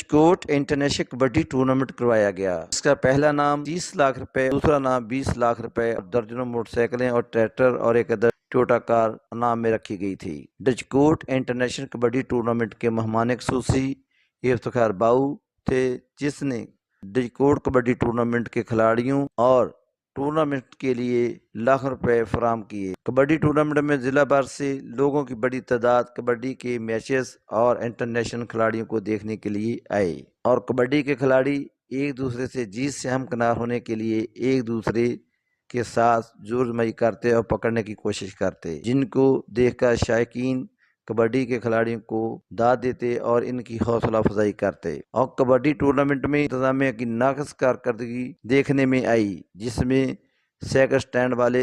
Discord international kabaddi tournament करवाया गया। इसका पहला नाम 30 लाख रुपए, दूसरा नाम 20 लाख रुपए, दर्जनों मोटरसाइकिलें और ट्रैक्टर और एक टोयोटा कार नाम में रखी गई थी। डिस्कोट इंटरनेशनल कबड्डी टूर्नामेंट के मेहमान खुसूसी इफ्तिखार बाऊ थे, जिसने डिस्कोट कबड्डी टूर्नामेंट के खिलाड़ियों और टूर्नामेंट के लिए लाखों रुपए फराम किए। कबड्डी टूर्नामेंट में जिला भर से लोगों की बड़ी तादाद कबड्डी के मैचेस और इंटरनेशनल खिलाड़ियों को देखने के लिए आए और कबड्डी के खिलाड़ी एक दूसरे से जीत से हमकिनार होने के लिए एक दूसरे के साथ जोरजमाई करते और पकड़ने की कोशिश करते, जिनको देखकर शायकीन कबड्डी के खिलाड़ियों को दाद देते और इनकी हौसला अफजाई करते। और कबड्डी टूर्नामेंट में इंतजामिया की नाकस कारकर्दगी देखने में आई, जिसमें साइकिल स्टैंड वाले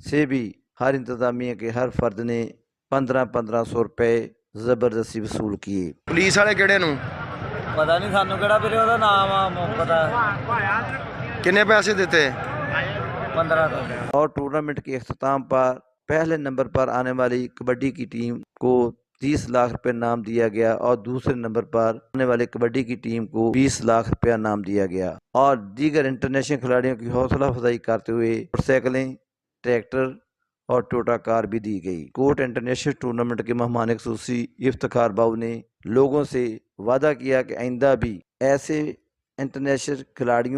से भी हर इंतजामिया के हर फर्द ने 1500 रुपए जबरदस्ती वसूल किए। पुलिस वाले किहड़े नूं पता नहीं सानू केड़ा वीरे ओदा नाम आ पता किन्ने पैसे दिते? 15 और टूर्नामेंट के अख्ताम पर पहले नंबर पर आने वाली कबड्डी की टीम को 30 लाख रुपए नाम दिया गया और दूसरे नंबर पर आने वाले कबड्डी की टीम को 20 लाख रुपया नाम दिया गया और दीगर इंटरनेशनल खिलाड़ियों की हौसला अफजाई करते हुए मोटरसाइकिलें, ट्रैक्टर और टोयोटा कार भी दी गई। कोट इंटरनेशनल टूर्नामेंट के मेहमान खुसूसी इफ्तिखार बाऊ ने लोगों से वादा किया कि आइंदा भी ऐसे इंटरनेशनल खिलाड़ियों